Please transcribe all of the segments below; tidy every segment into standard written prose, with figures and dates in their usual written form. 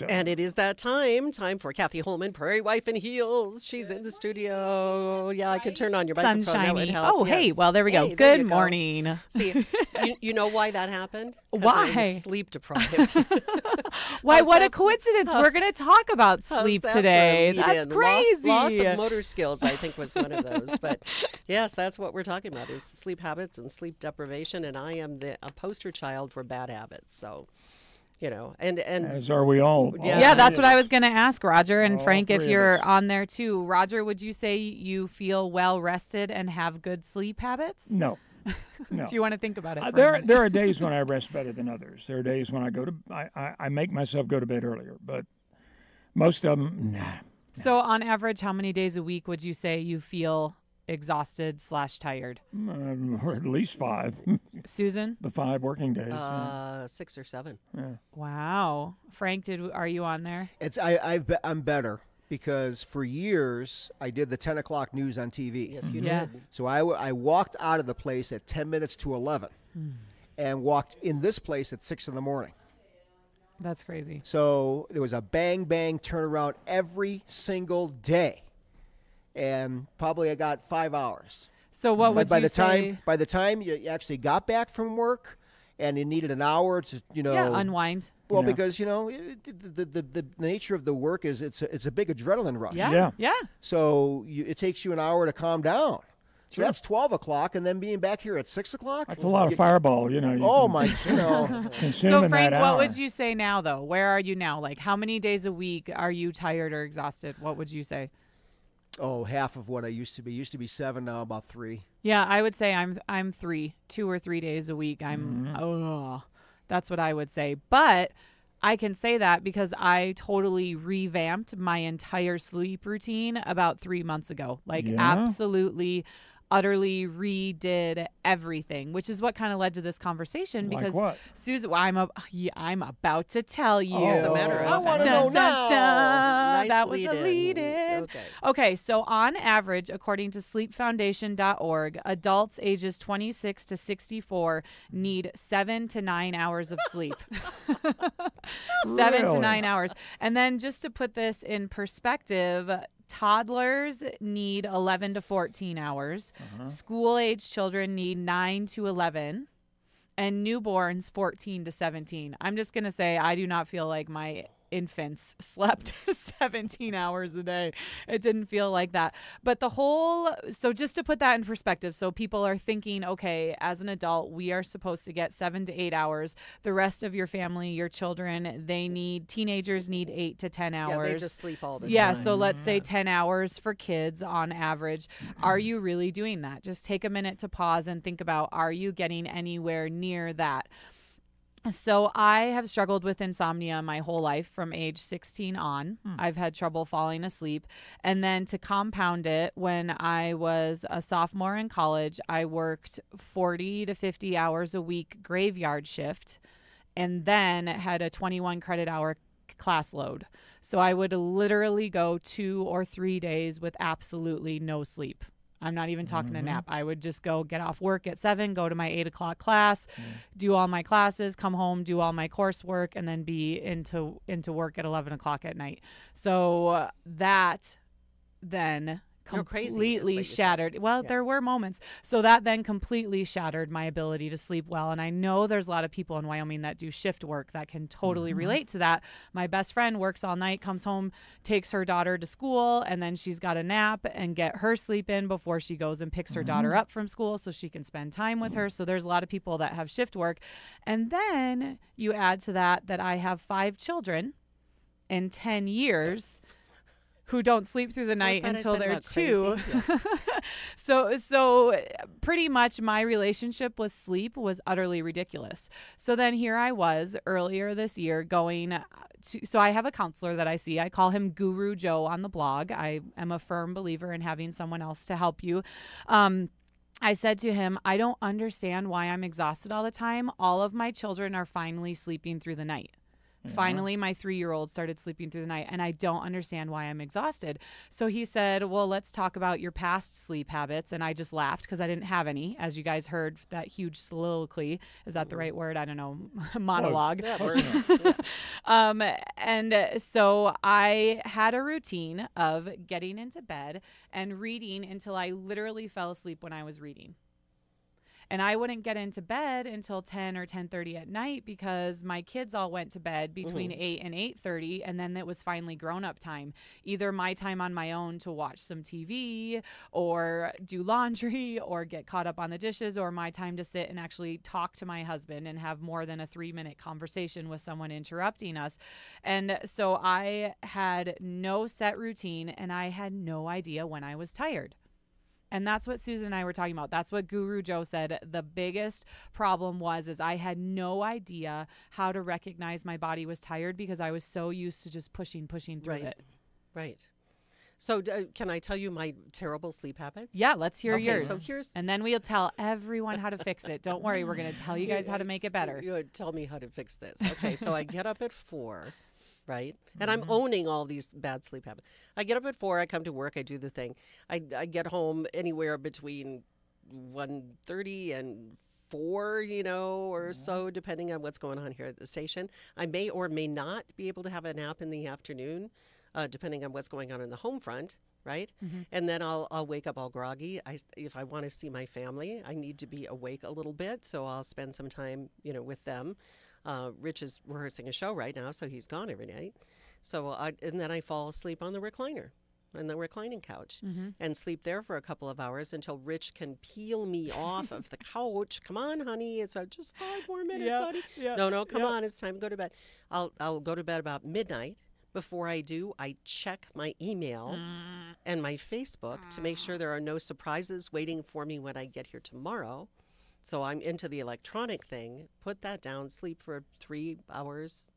And it is that time for Kathy Holman, Prairie Wife in Heels. She's in the studio. Yeah, I could turn on your microphone. That would Sunshiny. help. Oh, hey. Yes. Well, there we go. Hey, there you Good go. morning. See, you know why that happened? 'Cause Why? I'm sleep deprived. Why, How's what a that- coincidence. We're going to talk about How's sleep that for a today. lead-in? That's crazy. Loss of motor skills, I think, was one of those. But yes, that's what we're talking about is sleep habits and sleep deprivation. And I am a poster child for bad habits. So, you know, and As are we all. Yeah, that's what I was going to ask, Roger. And All Frank, if three of you're us. on there too. Roger, would you say you feel well rested and have good sleep habits? No. No. Do you want to think about it? For a There minute? are days when I rest better than others. There are days when I make myself go to bed earlier, but most of them, nah. So on average, how many days a week would you say you feel exhausted / tired? Or at least 5. Susan? The 5 working days. Yeah. 6 or 7. Wow. Frank, are you on there? I'm better because for years I did the 10 o'clock news on TV. Yes, you Yeah. did. So I walked out of the place at 10 minutes to 11 and walked in this place at 6 in the morning. That's crazy. So there was a bang, bang turnaround every single day. And probably I got 5 hours. So what would by you the say? time by the time you actually got back from work and you needed an hour to unwind. well Yeah. because the nature of the work is it's a big adrenaline rush. Yeah. So it takes you an hour to calm down. So that's 12 o'clock, and then being back here at 6 o'clock. That's a lot of fireball, you know. You Oh can my, consume So in Frank, that what hour. would you say now though? Where are you now? Like how many days a week are you tired or exhausted? What would you say? half of what I used to be. Used to be 7, now about 3. Yeah, I would say I'm 2 or 3 days a week. That's what I would say. But I can say that because I totally revamped my entire sleep routine about 3 months ago. Like Yeah? absolutely, utterly redid everything, which is what kind of led to this conversation. Like Because what? Susan, well, I'm about to tell you. As a matter of I want to fact. know now. Nice That was a lead-in. lead-in. Okay. Okay, so on average, according to sleepfoundation.org, adults ages 26 to 64 need 7 to 9 hours of sleep. 7 to Really? 9 hours. And then just to put this in perspective, toddlers need 11 to 14 hours. School-age children need 9 to 11. And newborns 14 to 17. I'm just going to say I do not feel like my infants slept 17 hours a day. It didn't feel like that. But so just to put that in perspective, so people are thinking, okay, as an adult, we are supposed to get 7 to 8 hours. The rest of your family, your children, teenagers need 8 to 10 hours. Yeah, they just sleep all the time. Yeah, so let's say 10 hours for kids on average. Are you really doing that? Just take a minute to pause and think about, are you getting anywhere near that? So I have struggled with insomnia my whole life from age 16 on. I've had trouble falling asleep. And then to compound it, when I was a sophomore in college, I worked 40 to 50 hours a week graveyard shift and then had a 21 credit hour class load. So I would literally go 2 or 3 days with absolutely no sleep. I'm not even talking a nap. I would just go get off work at 7, go to my 8 o'clock class, do all my classes, come home, do all my coursework, and then be into work at 11 o'clock at night. So that then You're crazy, is what completely you said. shattered. Well, Yeah. there were moments. So that then completely shattered my ability to sleep well. And I know there's a lot of people in Wyoming that do shift work that can totally relate to that. My best friend works all night, comes home, takes her daughter to school, and then she's got a nap and get her sleep in before she goes and picks her daughter up from school so she can spend time with her. So there's a lot of people that have shift work. And then you add to that I have 5 children in 10 years who don't sleep through the night that I until said they're about 2. crazy? So pretty much my relationship with sleep was utterly ridiculous. So then here I was earlier this year going so I have a counselor that I see. I call him Guru Joe on the blog. I am a firm believer in having someone else to help you. I said to him, I don't understand why I'm exhausted all the time. All of my children are finally sleeping through the night. Finally, my 3-year-old started sleeping through the night, and I don't understand why I'm exhausted. So he said, well, let's talk about your past sleep habits. And I just laughed because I didn't have any, as you guys heard that huge soliloquy. Is that the right word? I don't know. Monologue. That works. And so I had a routine of getting into bed and reading until I literally fell asleep when I was reading. And I wouldn't get into bed until 10 or 10:30 at night because my kids all went to bed between 8 and 8:30, and then it was finally grown-up time. Either my time on my own to watch some TV or do laundry or get caught up on the dishes, or my time to sit and actually talk to my husband and have more than a 3-minute conversation with someone interrupting us. And so I had no set routine, and I had no idea when I was tired. And that's what Susan and I were talking about. That's what Guru Joe said. The biggest problem is I had no idea how to recognize my body was tired because I was so used to just pushing through it. Right. So can I tell you my terrible sleep habits? Yeah, let's hear Okay, yours. so here's- And then we'll tell everyone how to fix it. Don't worry. We're going to tell you guys how to make it better. You tell me how to fix this. Okay, so I get up at 4. Right? And I'm owning all these bad sleep habits. I get up at 4, I come to work, I do the thing. I get home anywhere between 1:30 and 4, or so, depending on what's going on here at the station. I may or may not be able to have a nap in the afternoon, depending on what's going on in the home front. Right? And then I'll wake up all groggy. If I want to see my family, I need to be awake a little bit. So I'll spend some time, with them. Rich is rehearsing a show right now, so he's gone every night. So and then I fall asleep on the recliner, on the reclining couch, and sleep there for a couple of hours until Rich can peel me off of the couch. Come on, honey, it's just 5 more minutes, honey. No, come on, it's time to go to bed. I'll go to bed about midnight. Before I do, I check my email and my Facebook to make sure there are no surprises waiting for me when I get here tomorrow. So I'm into the electronic thing, put that down, sleep for 3 hours,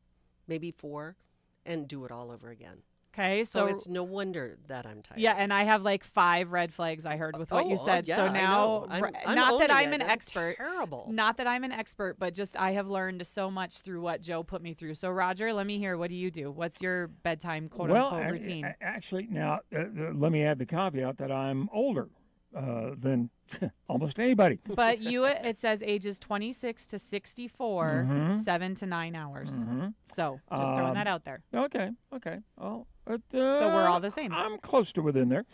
maybe 4, and do it all over again. Okay, so it's no wonder that I'm tired. Yeah, and I have like 5 red flags I heard with what you said. Yeah, so now, I'm not that I'm owning an it. expert. Terrible. Not that I'm an expert, but just I have learned so much through what Joe put me through. So Roger, let me hear. What do you do? What's your bedtime quote-unquote routine? Actually, now, let me add the caveat that I'm older than almost anybody. But it says ages 26 to 64, 7 to 9 hours. So just throwing that out there. Okay. Oh, but, so we're all the same. I'm close to within there.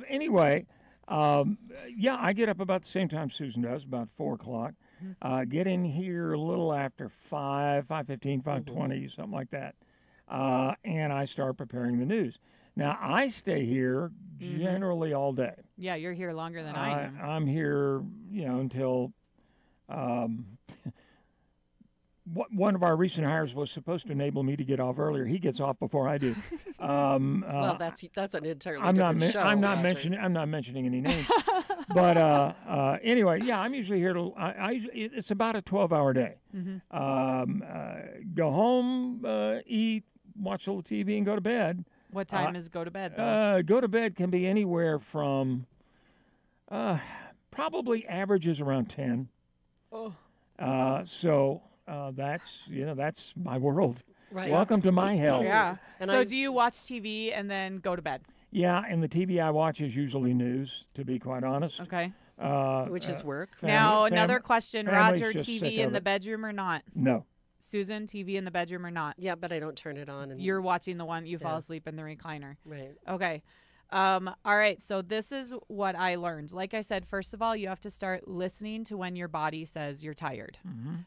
Anyway, yeah, I get up about the same time Susan does, about 4 o'clock. Get in here a little after 5:15, 5:20, something like that. And I start preparing the news. Now, I stay here generally all day. Yeah, you're here longer than I am. I'm here, until one of our recent hires was supposed to enable me to get off earlier. He gets off before I do. Well, that's an entirely different show. I'm not mentioning any names. But anyway, yeah, I'm usually here till it's about a 12-hour day. Go home, eat, watch a little TV, and go to bed. What time is go to bed, though? Go to bed can be anywhere from probably averages around 10. So that's my world. Right. Welcome to my hell. Yeah. And so do you watch TV and then go to bed? Yeah, and the TV I watch is usually news, to be quite honest. Okay. Which is work. Now, another question. family's Roger, just sick TV in of the it. bedroom or not? No. Susan, TV in the bedroom or not? Yeah, but I don't turn it on. And You're watching the one you fall Yeah. asleep in the recliner. right. Okay. All right. So this is what I learned. Like I said, first of all, you have to start listening to when your body says you're tired.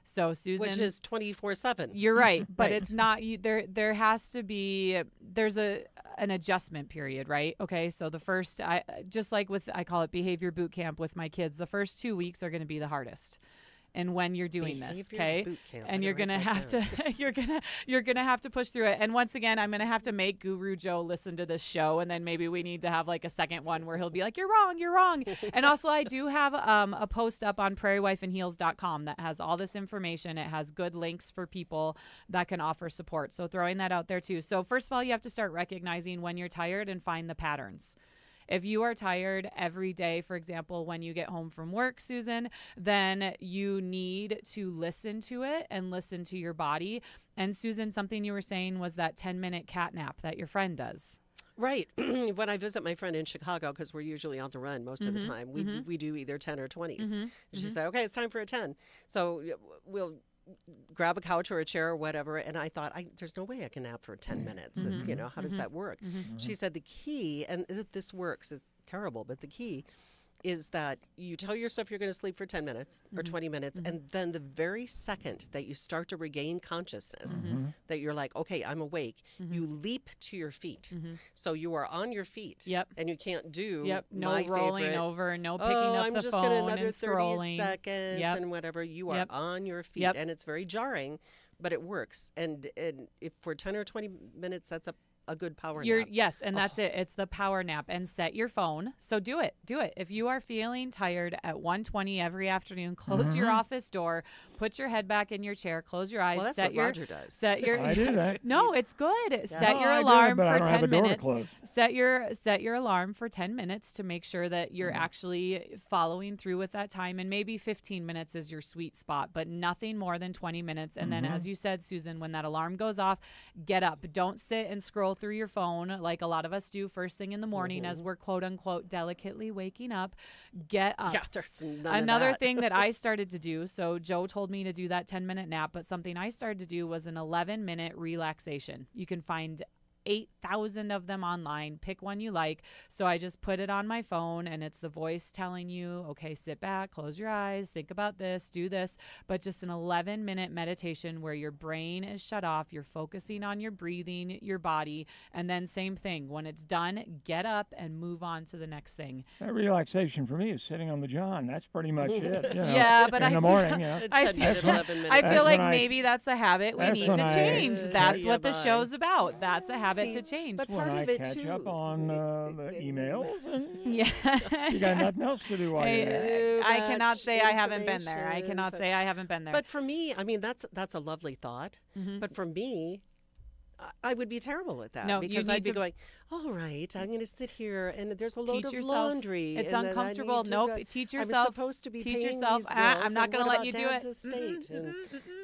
So Susan, Which is 24/7. you're right, but Right. it's not. There has to be. There's an adjustment period, right? Okay. So the first, just like I call it behavior boot camp with my kids. The first 2 weeks are going to be the hardest. And when you're doing this, Behavior okay, boot camp. and I you're gotta gonna write have that to you're gonna have to push through it. And once again, I'm gonna have to make Guru Joe listen to this show, and then maybe we need to have like a second one where he'll be like, "You're wrong." And also, I do have a post up on prairiewifeandheels.com that has all this information. It has good links for people that can offer support. So throwing that out there too. So first of all, you have to start recognizing when you're tired and find the patterns. If you are tired every day, for example, when you get home from work, Susan, then you need to listen to it and listen to your body. And Susan, something you were saying was that 10-minute cat nap that your friend does. Right. When I visit my friend in Chicago, because we're usually on the run most of the time, we do either 10 or 20s. And she said, okay, it's time for a 10. So we'll grab a couch or a chair or whatever. And I thought, there's no way I can nap for 10 minutes. And, you know, how does that work? She said the key, and this works, it's terrible, but the key is that you tell yourself you're going to sleep for 10 minutes or 20 minutes, and then the very second that you start to regain consciousness, that you're like, okay, I'm awake, you leap to your feet. So you are on your feet, and you can't do no my rolling favorite, over, no picking up I'm the just phone gonna another and 30 scrolling. seconds and whatever. You are on your feet, and it's very jarring, but it works. And if for 10 or 20 minutes, that's a good power nap. Yes, and that's it. It's the power nap. And set your phone. So do it. If you are feeling tired at 1:20 every afternoon, close your office door, put your head back in your chair, close your eyes. Well, that's set what Roger does. I do that. No, it's good. Set your I do, alarm but I for don't 10 have a door to minutes. close. Set your alarm for 10 minutes to make sure that you're actually following through with that time. And maybe 15 minutes is your sweet spot, but nothing more than 20 minutes. And then, as you said, Susan, when that alarm goes off, get up. Don't sit and scroll through your phone like a lot of us do first thing in the morning as we're quote unquote delicately waking up. Get up. Yeah, there's none Another of that. thing that I started to do, so Joe told me to do that 10-minute nap, but something I started to do was an 11-minute relaxation. You can find 8,000 of them online. Pick one you like. So I just put it on my phone, and it's the voice telling you, okay, sit back, close your eyes, think about this, do this. But just an 11-minute meditation where your brain is shut off. You're focusing on your breathing, your body. And then same thing. When it's done, get up and move on to the next thing. That relaxation for me is sitting on the john. That's pretty much it. You know, Yeah, but in the morning. Yeah. 10 minutes, 11 minutes. I feel That's like when I- maybe that's a habit we that's need when to I- change. That's Yeah, what the bye. show's about. That's a habit See, to change. but When part I of it catch too. up on the emails, and Yeah. you got nothing else to do while you're there. I Too cannot much say I haven't been there. I information. cannot say I haven't been there. But for me, I mean, that's a lovely thought. But for me, I would be terrible at that No, you because need I'd be to- going, all right, I'm going to sit here and there's a load Teach of yourself. laundry. It's and then I uncomfortable. need to Nope. go- Teach I'm yourself. supposed to be Teach paying yourself. these I'm bills, not and gonna what let you about do Dad's it. estate? And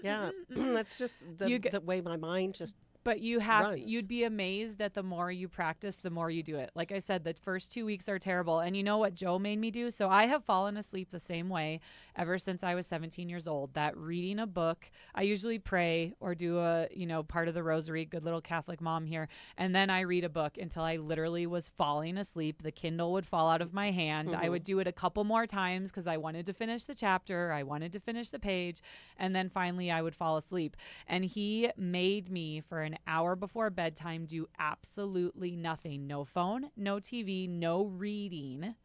yeah, that's just the way my mind just But you have to, runs. you'd be amazed at the more you practice, the more you do it. Like I said, the first 2 weeks are terrible. And you know what Joe made me do? So I have fallen asleep the same way ever since I was 17 years old. That reading a book, I usually pray or do a, part of the rosary, good little Catholic mom here. And then I read a book until I literally was falling asleep. The Kindle would fall out of my hand. I would do it a couple more times because I wanted to finish the chapter. I wanted to finish the page. And then finally I would fall asleep. And he made me for an hour before bedtime do absolutely nothing. No phone, no TV, no reading.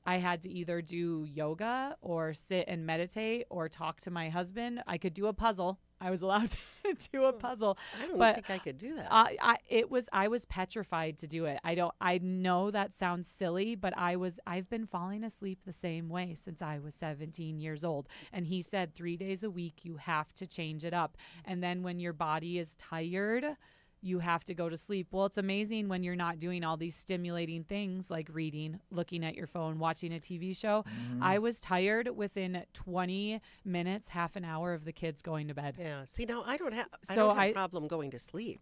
I had to either do yoga or sit and meditate or talk to my husband. I could do a puzzle. I was allowed to do a puzzle. I don't but think I could do that. I was petrified to do it. I know that sounds silly, but I've been falling asleep the same way since I was 17 years old. And he said 3 days a week you have to change it up. And then when your body is tired, you have to go to sleep. Well, it's amazing when you're not doing all these stimulating things like reading, looking at your phone, watching a TV show. I was tired within 20 minutes, half an hour of the kids going to bed. Yeah. See, now I don't have So a problem going to sleep.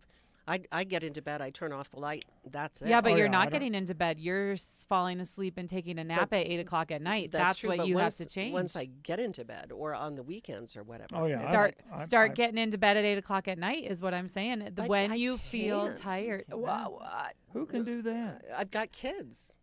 I get into bed, I turn off the light, that's it. Yeah, but Oh, you're yeah, I not don't- getting into bed. You're falling asleep and taking a nap at 8 o'clock at night. That's true, what but you once, have to change. Once I get into bed or on the weekends or whatever. Oh, yeah. it's- Start getting into bed at 8 o'clock at night is what I'm saying. But When I you feel can't. tired. What? Who can do that? I've got kids.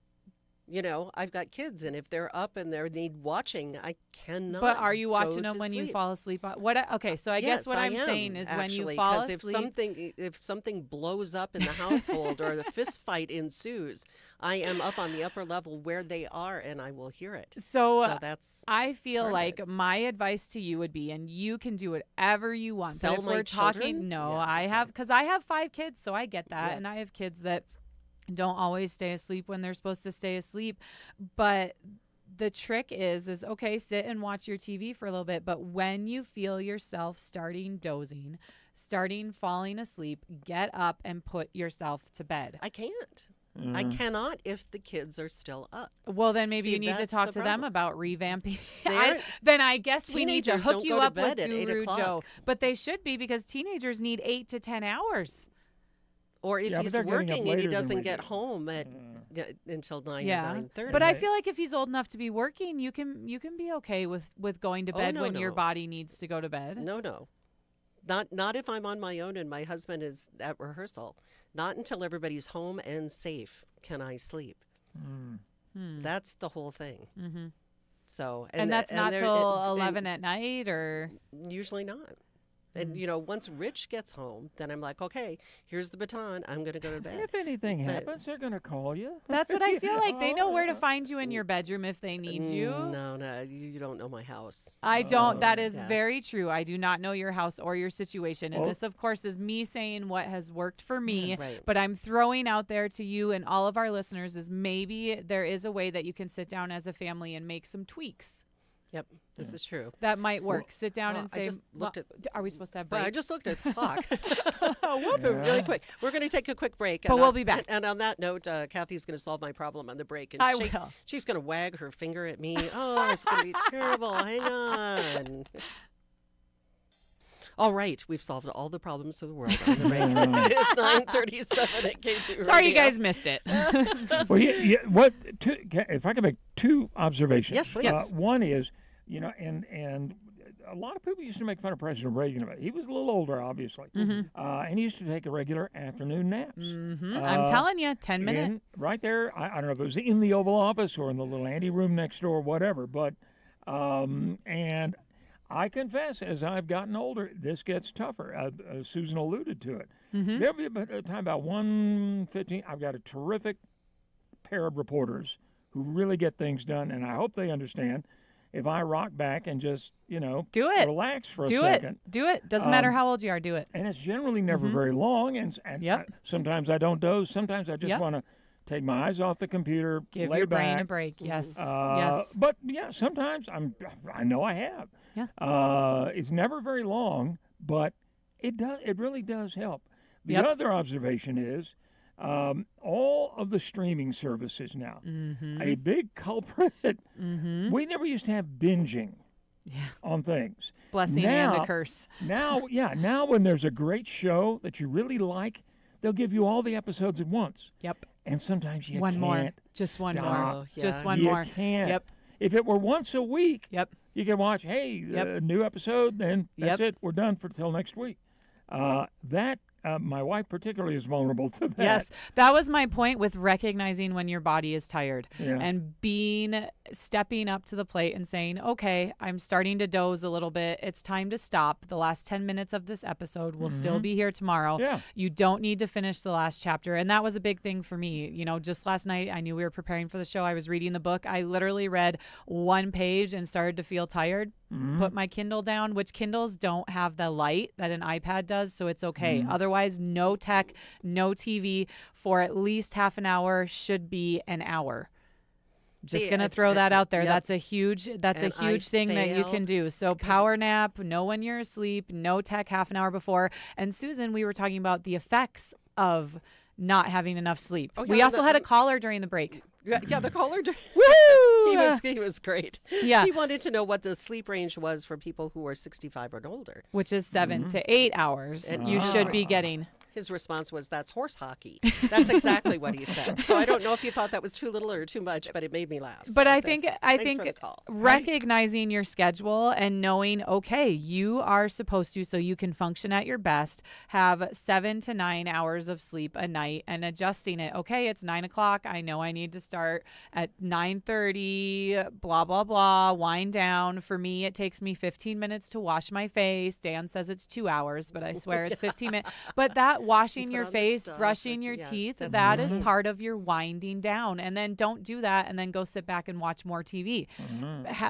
I've got kids, and if they're up and they need watching, I cannot. But are you watching go them to when you sleep. fall asleep? Okay, so I Yes, guess what I I'm am, saying is when actually, you fall 'cause asleep. if something blows up in the household or the fist fight ensues, I am up on the upper level where they are, and I will hear it. So that's I feel part of like it. my advice to you would be, and you can do whatever you want. Sell but if my we're talking, children? no, Yeah, I okay. have, because I have 5 kids, so I get that, Yeah. and I have kids that don't always stay asleep when they're supposed to stay asleep. But the trick is okay, sit and watch your TV for a little bit, but when you feel yourself starting falling asleep, get up and put yourself to bed. I can't. I cannot if the kids are still up. Well, then maybe See, you need to that's talk the to them problem. about revamping. They're- Then I guess we need to Teenagers hook don't you go to up with bed at 8 Guru Joe. o'clock. But they should be, because teenagers need 8 to 10 hours. Or if Yeah, but he's they're getting up working and later he than doesn't we get do. home at until 9 or Yeah. 9:30. But I Right. feel like if he's old enough to be working, you can be okay with going to Oh, bed no, when your no. body needs to go to bed. No. Not if I'm on my own and my husband is at rehearsal. Not until everybody's home and safe can I sleep. That's the whole thing. Mm-hmm. So And that's not they're- till and 11 at night, or usually not. And once Rich gets home, then I'm like, okay, here's the baton. I'm going to go to bed. If anything But- happens, they're going to call you. that's what I feel like. They know where to Oh, find you in your bedroom if they need you. No, you don't know my house. I don't. That is yeah. very true. I do not know your house or your situation. And Well- this, of course, is me saying what has worked for me. Right. But I'm throwing out there to you and all of our listeners is maybe there is a way that you can sit down as a family and make some tweaks. Yep, this is true. That might work. Sit down well, and I say, just looked at- are we supposed to have But I breaks? just looked at the clock. Whoops. Really quick. We're going to take a quick break. But and we'll on- be back. And on that note, Kathy's going to solve my problem on the break. And I will. She's going to wag her finger at me. Oh, it's going to be terrible. Hang on. All right, we've solved all the problems of the world on the break. It is 9:37 at K2 Sorry you Radio. guys missed it. Well, if I can make two observations. Yes, please. One is, and a lot of people used to make fun of President Reagan about it. He was a little older, obviously, and he used to take a regular afternoon naps. I'm telling you, 10 minutes. Right there. I don't know if it was in the Oval Office or in the little anteroom next door, whatever. But and I confess, as I've gotten older, this gets tougher. Susan alluded to it. There'll be a time about 1:15. I've got a terrific pair of reporters who really get things done, and I hope they understand. If I rock back and just, Do it. relax for a Do second. it. Do it. Doesn't matter how old you are. Do it. And it's generally never very long. And Yep. sometimes I don't doze. Sometimes I just Yep. want to take my eyes off the computer, Give lay your back. brain a break. Yes. Yes. But yeah, sometimes I know I have. Yeah. It's never very long, but it really does help. The Yep. other observation is all of the streaming services now. A big culprit. We never used to have binging on things. Blessing and Now- a curse. Now when there's a great show that you really like, they'll give you all the episodes at once. Yep. And sometimes you One can't more. Just one more. stop. Oh, Just yeah. one You more. can't. Yep. If it were once a week, Yep. you can watch, hey, Yep. a new episode, then that's Yep. it. We're done for till next week. My wife particularly is vulnerable to that. Yes, that was my point with recognizing when your body is tired Yeah. and stepping up to the plate and saying, okay, I'm starting to doze a little bit. It's time to stop. The last 10 minutes of this episode will still be here tomorrow. Yeah. You don't need to finish the last chapter. And that was a big thing for me. Just last night, I knew we were preparing for the show. I was reading the book. I literally read one page and started to feel tired. Put my Kindle down, which Kindles don't have the light that an iPad does, so it's okay. Otherwise, no tech, no TV for at least half an hour, should be an hour. Just See, gonna throw that out there. yep. That's a huge And I thing that you fail can do. So power nap, know when you're asleep, no tech half an hour before. And Susan, we were talking about the effects of not having enough sleep. Oh, We yeah, also the- had a caller during the break. Yeah, the caller. Woo! He was great. Yeah. He wanted to know what the sleep range was for people who are 65 and older. Which is 7 to 8 hours you should be getting. His response was, "That's horse hockey." That's exactly what he said. So I don't know if you thought that was too little or too much, but it made me laugh. But So I thanks think for the call. recognizing your schedule and knowing, okay, you are supposed to, so you can function at your best, have 7 to 9 hours of sleep a night, and adjusting it. Okay, it's 9 o'clock. I know I need to start at 9:30. Blah blah blah. Wind down. For me, it takes me 15 minutes to wash my face. Dan says it's 2 hours, but I swear it's 15 minutes. But that washing Put your on the face, stuff, brushing your yeah, teeth, that's that is part of your winding down. And then don't do that and then go sit back and watch more TV.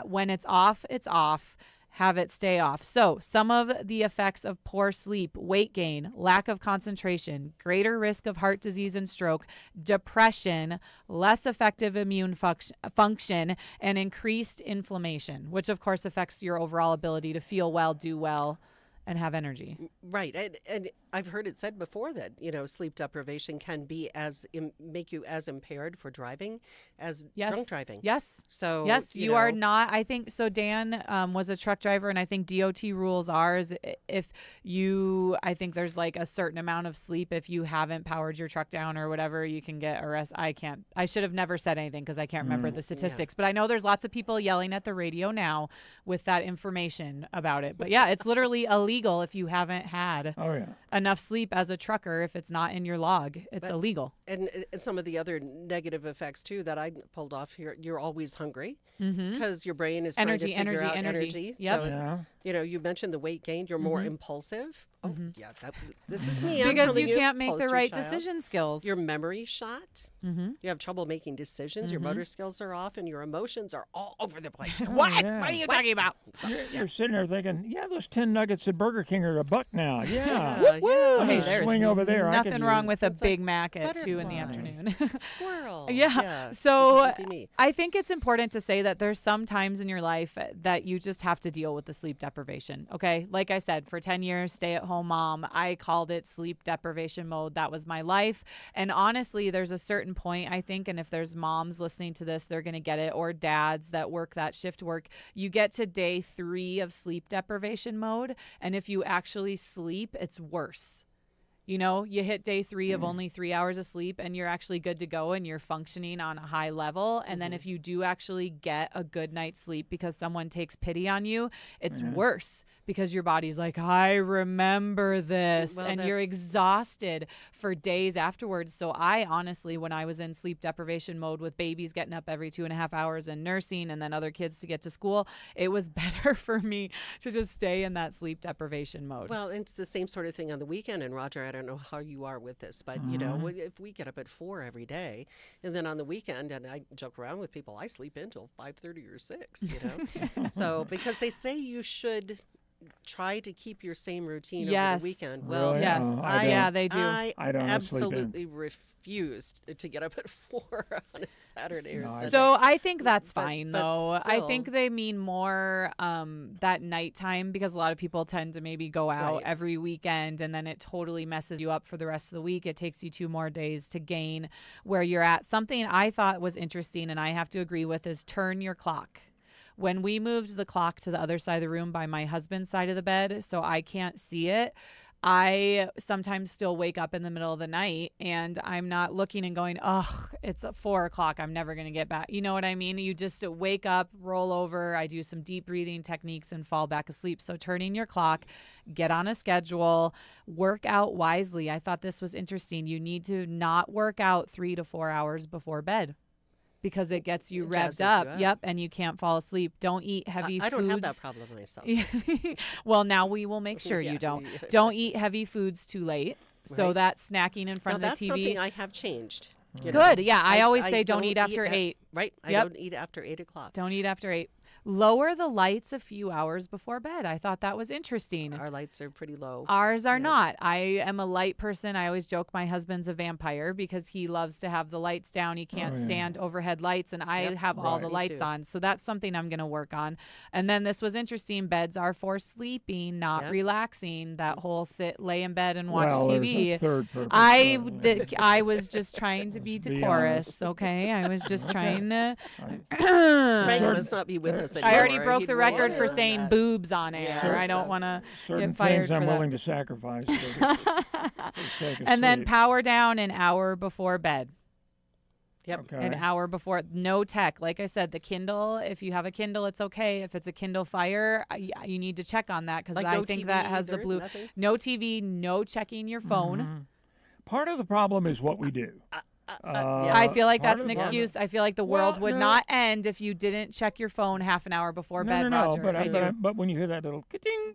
When it's off, it's off. Have it stay off. So some of the effects of poor sleep: weight gain, lack of concentration, greater risk of heart disease and stroke, depression, less effective immune function, and increased inflammation, which of course affects your overall ability to feel well, do well, and have energy. Right. And I've heard it said before that, sleep deprivation can be make you as impaired for driving as drunk driving. Yes. So, yes, you are not. I think so. Dan was a truck driver, and I think DOT rules are if you, I think there's like a certain amount of sleep. If you haven't powered your truck down or whatever, you can get arrested. I should have never said anything because I can't remember the statistics, but I know there's lots of people yelling at the radio now with that information about it. But yeah, it's literally illegal if you haven't had enough sleep as a trucker. If it's not in your log, it's illegal. And some of the other negative effects too that I pulled off here, you're always hungry because your brain is trying to figure out energy. Yep. So, you mentioned the weight gain. You're more impulsive. Oh, yeah. This is me. Because you can't make the right decision skills. Your memory shot. You have trouble making decisions. Your motor skills are off, and your emotions are all over the place. What? What are you talking about? You're sitting there thinking, those 10 nuggets at Burger King are $1 now. Yeah. Yeah. Hey, swing over there. Nothing wrong with a Big Mac at 2 in the afternoon. Squirrel. Yeah. So I think it's important to say that there's some times in your life that you just have to deal with the sleep deprivation. Okay. Like I said, for 10 years, stay-at-home mom, I called it sleep deprivation mode. That was my life. And honestly, there's a certain point, I think, and if there's moms listening to this, they're going to get it, or dads that work that shift work. You get to day 3 of sleep deprivation mode, and if you actually sleep, it's worse. You hit day 3 of only 3 hours of sleep and you're actually good to go and you're functioning on a high level. And then if you do actually get a good night's sleep because someone takes pity on you, it's worse because your body's like, I remember this. And you're exhausted for days afterwards. So I honestly, when I was in sleep deprivation mode with babies getting up every 2.5 hours and nursing and then other kids to get to school, it was better for me to just stay in that sleep deprivation mode. Well, it's the same sort of thing on the weekend. And Roger, I don't know how you are with this, but if we get up at 4 every day, and then on the weekend, and I joke around with people, I sleep until 5:30 or 6. So because they say you should try to keep your same routine over the weekend. Well, really? Yes, they do. I don't absolutely refused to get up at 4 on a Saturday or Sunday. So I think that's fine, but though. I still. think they mean more that nighttime because a lot of people tend to maybe go out every weekend and then it totally messes you up for the rest of the week. It takes you 2 more days to gain where you're at. Something I thought was interesting and I have to agree with is turn your clock. When we moved the clock to the other side of the room by my husband's side of the bed so I can't see it, I sometimes still wake up in the middle of the night and I'm not looking and going, oh, it's 4 o'clock. I'm never going to get back. You know what I mean? You just wake up, roll over. I do some deep breathing techniques and fall back asleep. So turning your clock, get on a schedule, work out wisely. I thought this was interesting. You need to not work out 3 to 4 hours before bed. Because it gets you revved up. Yep, and you can't fall asleep. Don't eat heavy foods. I don't have that problem myself. Well, now we will make sure you don't. Don't eat heavy foods too late. So that snacking in front of the TV. That's something I have changed. Good. Yeah, I always say don't eat after 8. Right. I don't eat after 8 o'clock. Don't eat after 8. Lower the lights a few hours before bed. I thought that was interesting. Our lights are pretty low. Ours are not. I am a light person. I always joke my husband's a vampire because he loves to have the lights down. He can't stand overhead lights, and I have all the lights on. So that's something I'm going to work on. And then this was interesting. Beds are for sleeping, not relaxing. That whole lay in bed and watch TV. There's a third purpose. I was just trying to be decorous, okay? I was just trying to. Frank must not be with us. I already broke the record for saying boobs on air. Yeah, I don't want to certain get fired things I'm for that. willing to sacrifice. For the sake of And then sleep. power down an hour before bed. Yep. Okay. An hour before. No tech. Like I said, the Kindle, if you have a Kindle, it's okay. If it's a Kindle Fire, you need to check on that because I think that has the blue. Nothing? No TV, no checking your phone. Mm-hmm. Part of the problem is what we do. I feel like part that's of an the excuse. I feel like the world Well, would no. not end if you didn't check your phone half an hour before bed, Roger. But when you hear that little ka-ding,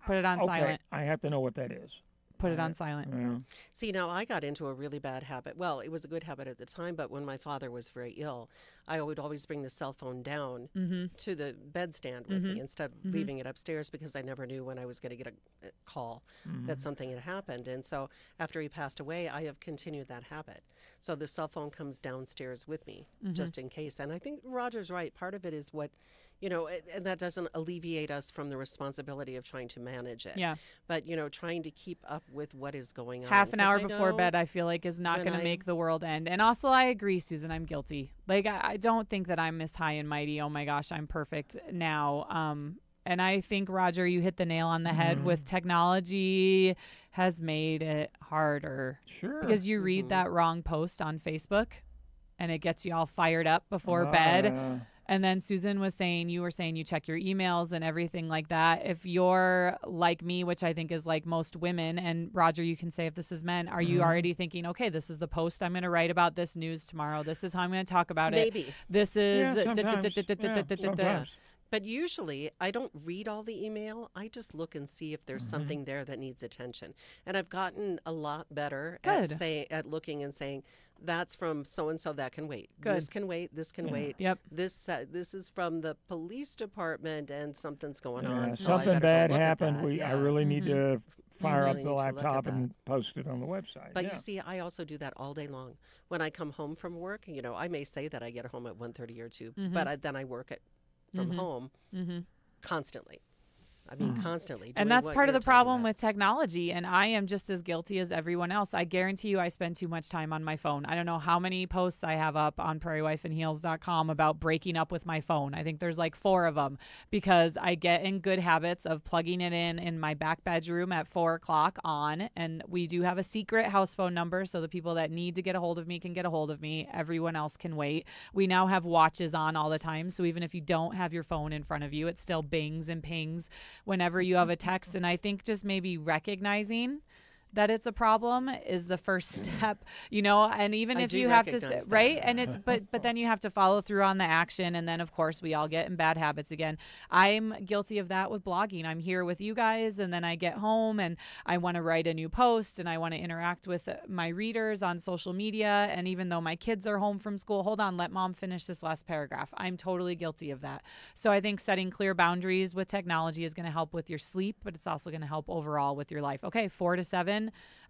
put it on okay, silent. I have to know what that is. Put it on silent. Yeah. See, now I got into a really bad habit. Well, it was a good habit at the time, but when my father was very ill, I would always bring the cell phone down to the bedstand with me instead of leaving it upstairs because I never knew when I was going to get a call that something had happened. And so after he passed away, I have continued that habit. So the cell phone comes downstairs with me just in case. And I think Roger's right. Part of it is what and that doesn't alleviate us from the responsibility of trying to manage it. Yeah. But, trying to keep up with what is going on. Half an 'Cause hour I before know bed, I feel like, is not when going to I- make the world end. And also, I agree, Susan, I'm guilty. Like, I don't think that I'm Miss High and Mighty. Oh my gosh, I'm perfect now. And I think, Roger, you hit the nail on the head with technology has made it harder. Sure. Because you read that wrong post on Facebook and it gets you all fired up before bed. And then Susan was saying, you were saying you check your emails and everything like that. If you're like me, which I think is like most women, and Roger, you can say if this is men, are you already thinking, okay, this is the post I'm going to write about this news tomorrow. This is how I'm going to talk about it. Maybe. This is Sometimes. But usually I don't read all the email. I just look and see if there's something there that needs attention. And I've gotten a lot better at looking and saying, that's from so-and-so, that can wait. Good. This can wait. This can wait. Yep. This is from the police department and something's going on. So I Something gotta go bad look at happened. that. I really need to fire Really up need the to look at laptop that. and post it on the website. But you see, I also do that all day long. When I come home from work, I may say that I get home at 1:30 or 2, but then I work from home constantly. I mean, constantly. And doing that's what part of you're the talking problem about. with technology. And I am just as guilty as everyone else. I guarantee you I spend too much time on my phone. I don't know how many posts I have up on prairiewifeandheels.com about breaking up with my phone. I think there's like 4 of them because I get in good habits of plugging it in my back bedroom at 4 o'clock on. And we do have a secret house phone number. So the people that need to get a hold of me can get a hold of me. Everyone else can wait. We now have watches on all the time. So even if you don't have your phone in front of you, it still bings and pings whenever you have a text. And I think just maybe recognizing that it's a problem is the first step, and even I if do you have to, recognize that. right. And it's, but then you have to follow through on the action. And then of course we all get in bad habits again. I'm guilty of that with blogging. I'm here with you guys and then I get home and I want to write a new post and I want to interact with my readers on social media. And even though my kids are home from school, hold on, let mom finish this last paragraph. I'm totally guilty of that. So I think setting clear boundaries with technology is going to help with your sleep, but it's also going to help overall with your life. Okay, 4 to 7.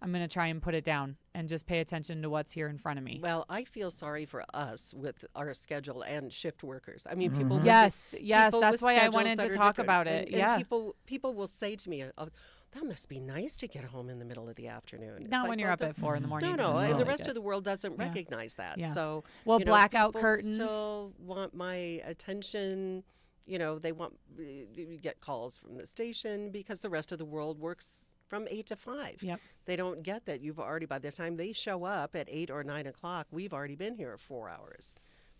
I'm going to try and put it down and just pay attention to what's here in front of me. Well, I feel sorry for us with our schedule and shift workers. I mean, people. Yes, people that's with why I schedules wanted that to are talk different. about it. And people will say to me, "Oh, that must be nice to get home in the middle of the afternoon." Not when you're up at 4 in the morning. No, It and the doesn't rest feel of the world doesn't recognize that. Yeah. So, Well, blackout people curtains. still want my attention. They want you get calls from the station because the rest of the world works from 8 to 5. Yep. They don't get that you've already, by the time they show up at 8 or 9 o'clock, we've already been here 4 hours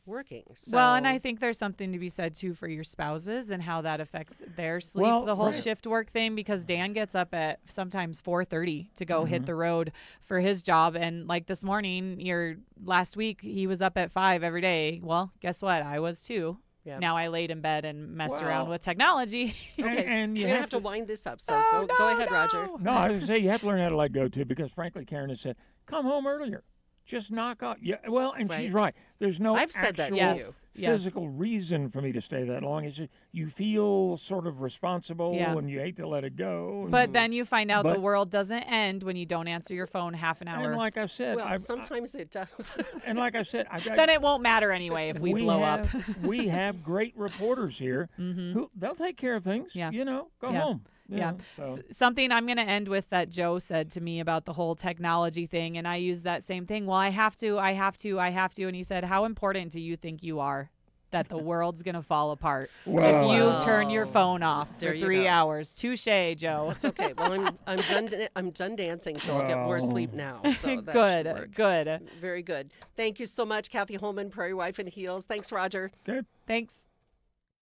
working. So, Well, and I think there's something to be said too for your spouses and how that affects their sleep, the whole shift work thing, because Dan gets up at sometimes 4:30 to go hit the road for his job. And like this morning, last week, he was up at 5 every day. Well, guess what? I was too. Yeah. Now I laid in bed and messed around with technology. Okay, and you you're going to have have to wind this up. So Oh, go ahead, Roger. No, I was going to say you have to learn how to let go too, because frankly, Karen has said, "Come home earlier, just knock off." Yeah, well, and she's right. There's no I've said that to actual you. physical reason for me to stay that long. It's just, you feel sort of responsible, Yeah. and you hate to let it go. But then you find out the But- world doesn't end when you don't answer your phone half an hour. and like I said, Well, sometimes it does. and like I said, I've got Then it won't matter anyway if we blow up. we have great reporters here who they'll take care of things. Yeah. Go Yeah. home. Yeah. So. Something I'm going to end with that Joe said to me about the whole technology thing. And I used that same thing. Well, I have to. And he said, how important do you think you are that the world's going to fall apart Well, if you turn your phone off There for you 3 go. hours? Touche, Joe. It's okay. Well, I'm done dancing, so I'll get more sleep now. So that should work. Good. Very good. Thank you so much, Kathy Holman, Prairie Wife and Heels. Thanks, Roger. Okay. Thanks.